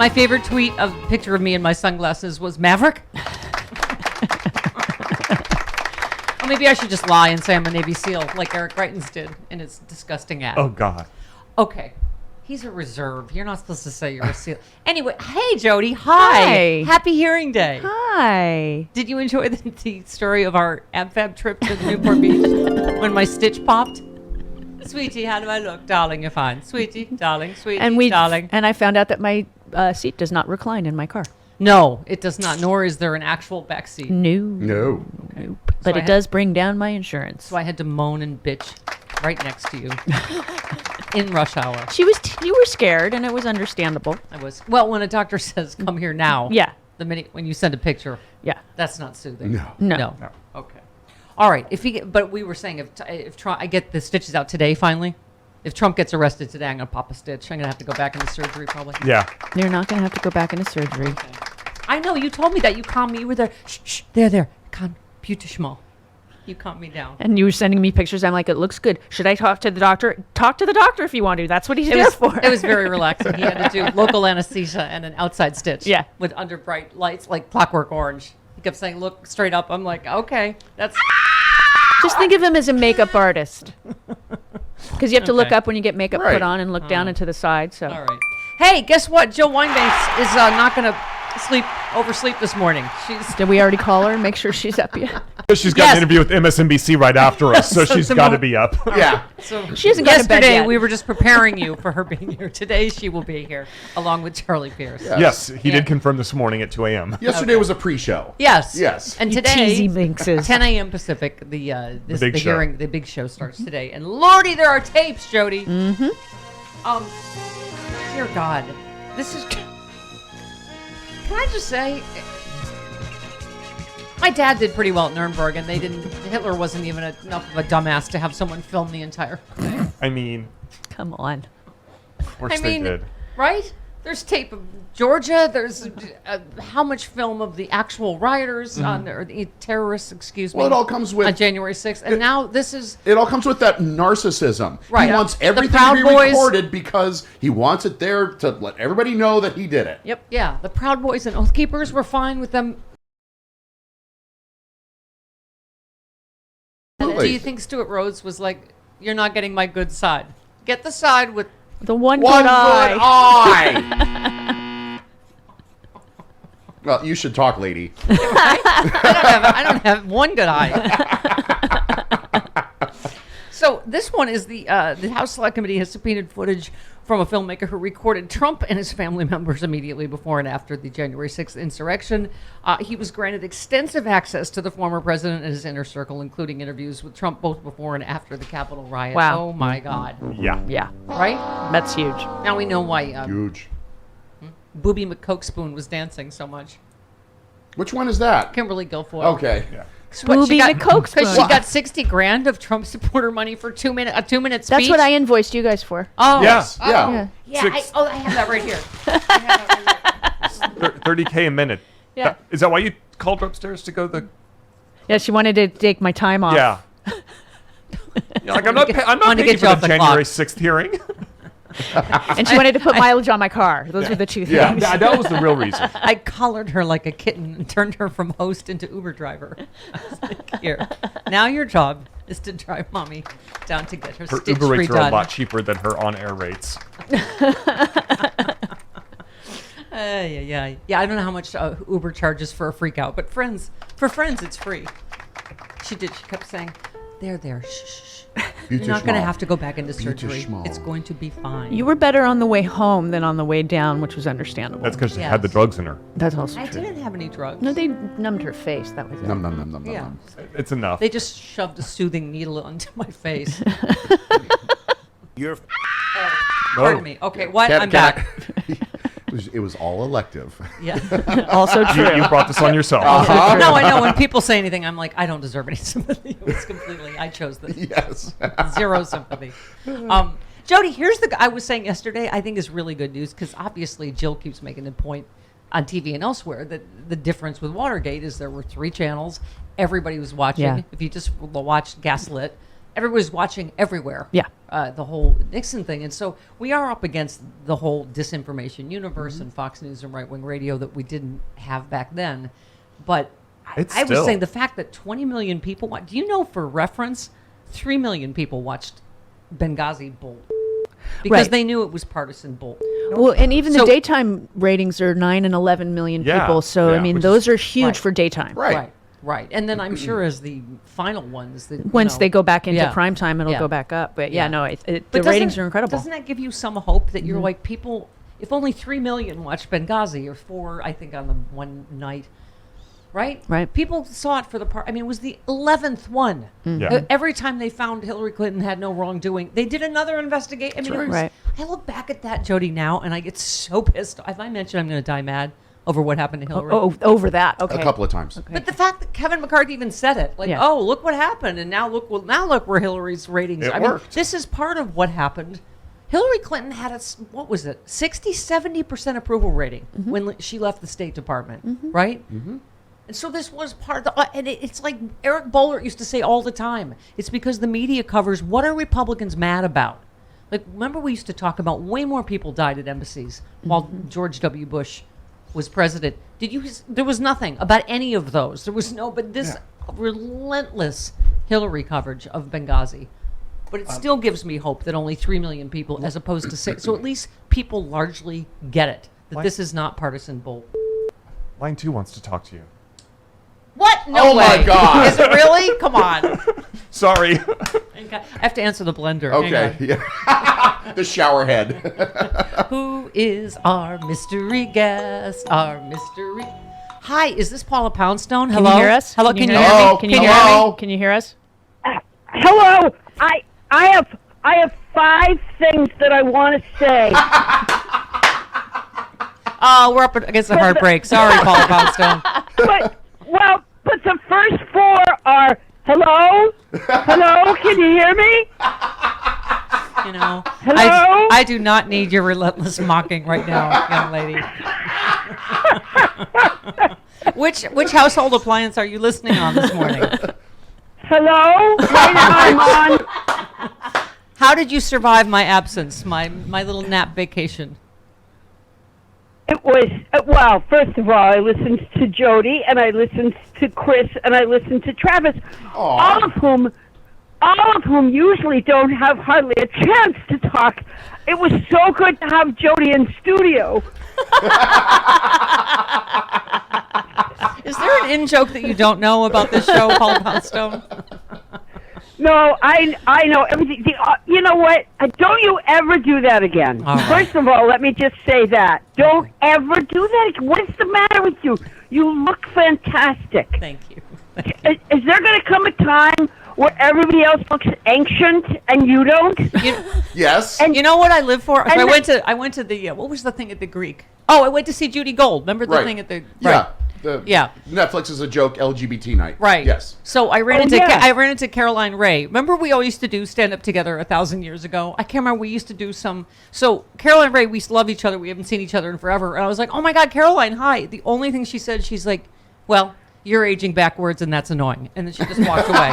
My favorite tweet of a picture of me in my sunglasses was Maverick. Or maybe I should just lie and say I'm a Navy SEAL like Eric Greitens did in his disgusting ad. Oh, God. Okay. He's a reserve. You're not supposed to say you're a SEAL. Anyway, hey, Jody. Hi. Happy Hearing Day. Hi. Did you enjoy the story of our AmFab trip to Newport Beach when my stitch popped? Sweetie, how do I look? Darling, you're fine. Sweetie, darling, sweetie, darling. And I found out that my seat does not recline in my car. No, it does not, nor is there an actual back seat. No. Okay. Nope. But it does bring down my insurance. So I had to moan and bitch right next to you in rush hour. You were scared, and it was understandable. I was. Well, when a doctor says, come here now. Yeah. The minute when you send a picture. Yeah. That's not soothing. No. Okay. All right. But we were saying if Trump, I get the stitches out today finally. If Trump gets arrested today, I'm going to pop a stitch. I'm going to have to go back into surgery probably. Yeah. You're not going to have to go back into surgery. Okay. I know. You told me that. You calmed me. You were there. Shh. There. Computishmal. You calmed me down. And you were sending me pictures. I'm like, it looks good. Should I talk to the doctor? Talk to the doctor if you want to. That's what he's there for. It was very relaxing. He had to do local anesthesia and an outside stitch. Yeah. With under bright lights like Clockwork Orange. He kept saying, look straight up. I'm like, okay. That's... Just think of him as a makeup artist. Because you have to look up when you get makeup put on and look down and to the side. So. All right. Hey, guess what? Jill Weinbanks is not going to oversleep this morning. Did we already call her and make sure she's up yet? She's got an interview with MSNBC right after us, so she's got to be up. Yeah. So she hasn't gone to bed yesterday, yet. we were just preparing you for her being here. Today, she will be here, along with Charlie Pierce. Yes, he did confirm this morning at 2 a.m. Yesterday was a pre-show. Yes. And You today, teasy minxes. 10 a.m. Pacific, the big show starts Mm-hmm. today. And Lordy, there are tapes, Jody. Mm-hmm. Dear God, this is... Can I just say... My dad did pretty well at Nuremberg, and Hitler wasn't even enough of a dumbass to have someone film the entire thing. I mean... Come on. Of course they did. Right? There's tape of Georgia. There's how much film of the actual rioters, or the terrorists, excuse me. Well, it all comes with... On January 6th. And now this is... It all comes with that narcissism. Right. He wants everything to be recorded because he wants it there to let everybody know that he did it. Yep. Yeah. The Proud Boys and Oath Keepers were fine with them. Do you think Stuart Rhodes was like, you're not getting my good side? Get the side with the one good eye. Well, you should talk, lady. I don't have one good eye. So this one is the House Select Committee has subpoenaed footage from a filmmaker who recorded Trump and his family members immediately before and after the January 6th insurrection. He was granted extensive access to the former president and his inner circle, including interviews with Trump both before and after the Capitol riot. Wow. Oh, my God. Yeah. Right? That's huge. Now we know why Huge. Booby McCokespoon was dancing so much. Which one is that? Kimberly Guilfoyle. Okay. Yeah. Booby McCokespoon. Because she got 60 grand of Trump supporter money for a 2-minute speech. That's what I invoiced you guys for. Oh. Yes. Oh. Yeah. Yeah. I have that right here. 30K a minute. Yeah. Is that why you called her upstairs to go to the... Yeah, she wanted to take my time off. Yeah. You're like, I'm not wanna paying get for you the off the January clock. 6th hearing. And she wanted to put mileage on my car. Those were the two things. Yeah. That was the real reason. I collared her like a kitten and turned her from host into Uber driver. I was like, here, now your job is to drive mommy down to get her Her stitch Uber rates are a redone. lot cheaper than her on-air rates. Yeah, I don't know how much Uber charges for a freak out, but for friends, it's free. She kept saying, there, shh. You're not going to have to go back into surgery. It's going to be fine. You were better on the way home than on the way down, which was understandable. That's because she had the drugs in her. That's also I true. didn't have any drugs. No, they numbed her face. That was it. Num. Yeah. It's enough. They just shoved a soothing needle into my face. You're... Pardon me. Okay, what? I'm back. It was all elective. Yeah. Also true. You brought this on yourself. No, I know. When people say anything, I'm like, I don't deserve any sympathy. It's completely, I chose this. Yes. Zero sympathy. Jody, here's I was saying yesterday, I think is really good news because obviously Jill keeps making the point on TV and elsewhere that the difference with Watergate is there were 3 channels. Everybody was watching. Yeah. If you just watched Gaslit, everybody's watching everywhere. Yeah. The whole Nixon thing. And so we are up against the whole disinformation universe and Fox News and right-wing radio that we didn't have back then. But I was saying the fact that 20 million people do you know, for reference, 3 million people watched Benghazi bull because they knew it was partisan bull. Well, and even the daytime ratings are 9 and 11 million people. So, I mean, those are huge for daytime. Right. And then I'm sure as the final ones that once they go back into prime time, it'll go back up. But the ratings are incredible. Doesn't that give you some hope that you're like, people, if only 3 million watched Benghazi, or 4, I think, on the one night, right? People saw it for the part. I mean, it was the 11th one. Every time they found Hillary Clinton had no wrongdoing, they did another investigation. I mean, I look back at that, Jody, now, and I get so pissed. If I mention I'm going to die mad over what happened to Hillary. Over that. Okay. A couple of times. Okay. But the fact that Kevin McCarthy even said it, like, oh, look what happened, and now look where Hillary's ratings. It I worked. mean, this is part of what happened. Hillary Clinton had what was it, 60-70% approval rating when she left the State Department, right? And so this was part of and it's like Eric Boehlert used to say all the time. It's because the media covers what are Republicans mad about. Like, remember we used to talk about way more people died at embassies while George W. Bush was president. There was nothing about any of those. There was but this relentless Hillary coverage of Benghazi. But it still gives me hope that only 3 million people, as opposed to 6. So at least people largely get it, that this is not partisan bull. Line 2 wants to talk to you. What? No way. Oh my God. Is it really? Come on. Sorry. I have to answer the blender. Okay. Yeah. The shower head. Who is our mystery guest? Our mystery. Hi, is this Paula Poundstone? Hello? Can you hear us? Hello, can you hear Hello? me? Can you Hello? hear me? Can you hear us? Hello. I have 5 things that I want to say. Oh, we're up against a heartbreak. Sorry, Paula Poundstone. But the first 4 are hello. Hello, can you hear me? You know, Hello? I do not need your relentless mocking right now, young lady. Which household appliance are you listening on this morning? Hello. Right now I'm on. How did you survive my absence, my little nap vacation? It was first of all, I listened to Jody, and I listened to Chris, and I listened to Travis, all of whom usually don't have hardly a chance to talk. It was so good to have Jody in studio. Is there an in-joke that you don't know about this show, Paula Poundstone? No, I know everything. You know what? Don't you ever do that again. All right. First of all, let me just say that. Don't ever do that again. What is the matter with you? You look fantastic. Thank you. Is there going to come a time where everybody else looks ancient and you don't? Yes. And you know what I live for? So I went to the what was the thing at the Greek? Oh, I went to see Judy Gold. Remember the thing at the Netflix is a joke LGBT night. Right. Yes. So I ran into Caroline Ray. Remember we all used to do stand up together 1,000 years ago? I can't remember. We used to do some. So Caroline Ray, we love each other. We haven't seen each other in forever. And I was like, oh my God, Caroline, hi. The only thing she said, she's like, well, you're aging backwards and that's annoying. And then she just walked away.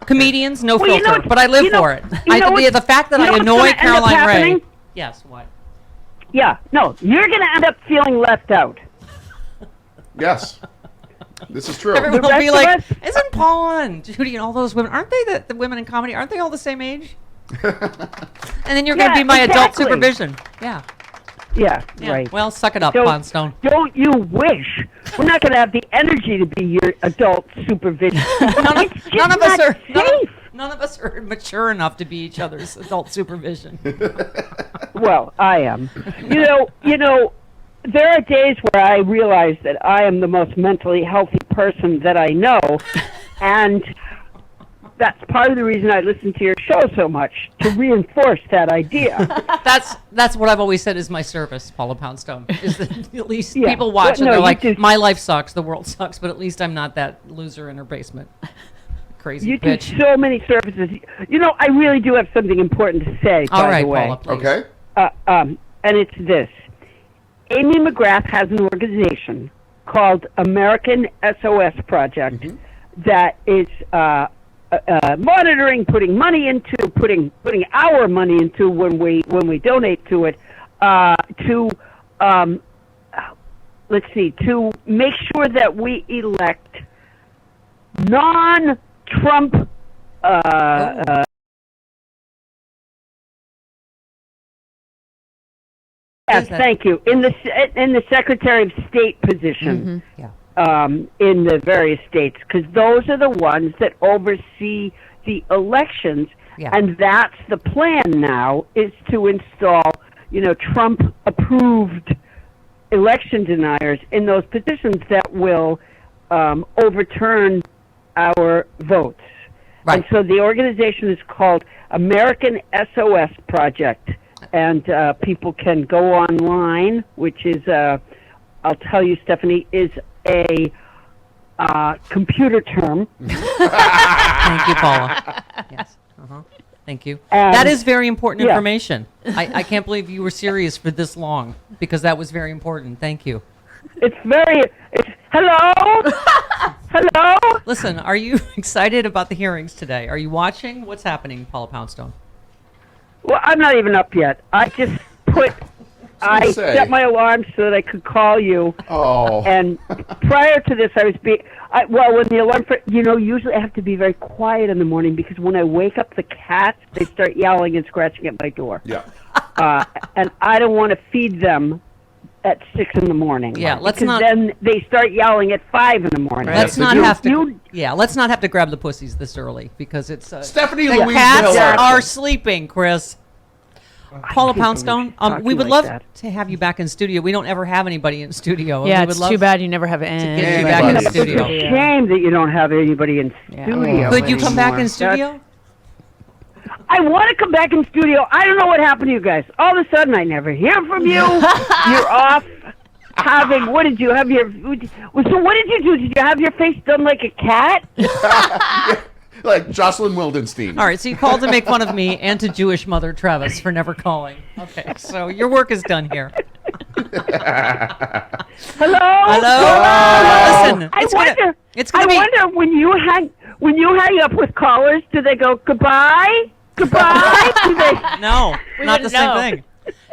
Comedians, no filter, but I live for it. The fact that I annoy Caroline Ray. Yes, what? Yeah, no, you're going to end up feeling left out. Yes. This is true. Everyone will be like, isn't Paula and Judy and all those women, aren't they the women in comedy, aren't they all the same age? And then you're going to be my adult supervision. Yeah. Yeah, right. Well, suck it up, Poundstone. Don't you wish? We're not going to have the energy to be your adult supervision. None of us are mature enough to be each other's adult supervision. Well, I am. You know, there are days where I realize that I am the most mentally healthy person that I know, and that's part of the reason I listen to your show so much, to reinforce that idea. That's what I've always said is my service, Paula Poundstone, is that at least people watch and they're like, my life sucks, the world sucks, but at least I'm not that loser in her basement. Crazy you bitch. Do so many services. You know, I really do have something important to say, by the way. Paula, please. Okay. And it's this. Amy McGrath has an organization called American SOS Project that is monitoring, putting our money into when we donate to it, to make sure that we elect non-Trump. Yes, thank you. In the Secretary of State position, in the various states, because those are the ones that oversee the elections, and that's the plan now, is to install, Trump-approved election deniers in those positions that will overturn our votes. Right. And so the organization is called American SOS Project. And people can go online, which is, I'll tell you, Stephanie, is a computer term. Thank you, Paula. Yes. Thank you. That is very important information. I can't believe you were serious for this long, because that was very important. Thank you. Hello? Hello? Listen, are you excited about the hearings today? Are you watching? What's happening, Paula Poundstone? Well, I'm not even up yet. I just set my alarm so that I could call you. Oh. And prior to this, when the alarm, usually I have to be very quiet in the morning, because when I wake up the cats, they start yelling and scratching at my door. Yeah. And I don't want to feed them at 6 in the morning. Yeah, then they start yelling at 5 in the morning. Let's not have to grab the pussies this early, because it's Stephanie the Louise cats Miller are sleeping, Chris. Paula Poundstone, we would love to have you back in studio. We don't ever have anybody in studio. Yeah, it's too bad you never have any. Get you back in studio. It's a shame that you don't have anybody in studio. Could you come back in studio? I want to come back in studio. I don't know what happened to you guys. All of a sudden, I never hear from you. You're off having. What did you have your? So what did you do? Did you have your face done like a cat? Like Jocelyn Wildenstein. All right, so you called to make fun of me and to Jewish mother Travis for never calling. Okay, so your work is done here. Hello. Listen, I wonder when you hang up with callers, do they go goodbye? Goodbye? No, not the same thing.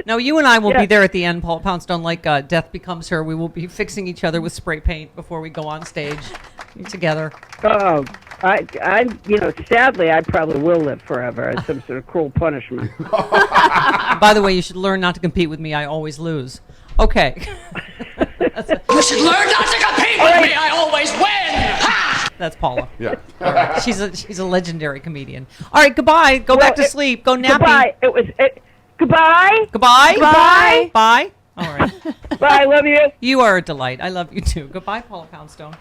No, you and I will be there at the end, Paul Poundstone, like Death Becomes Her. We will be fixing each other with spray paint before we go on stage together. Oh, sadly, I probably will live forever as some sort of cruel punishment. By the way, you should learn not to compete with me. I always lose. Okay. You should learn not to compete with me. I always win. Ha! That's Paula. Yeah. Right. She's a legendary comedian. All right, goodbye. Go back to sleep. Go nappy. Goodbye. Goodbye. Goodbye. Goodbye. Bye. All right. Bye. I love you. You are a delight. I love you too. Goodbye, Paula Poundstone.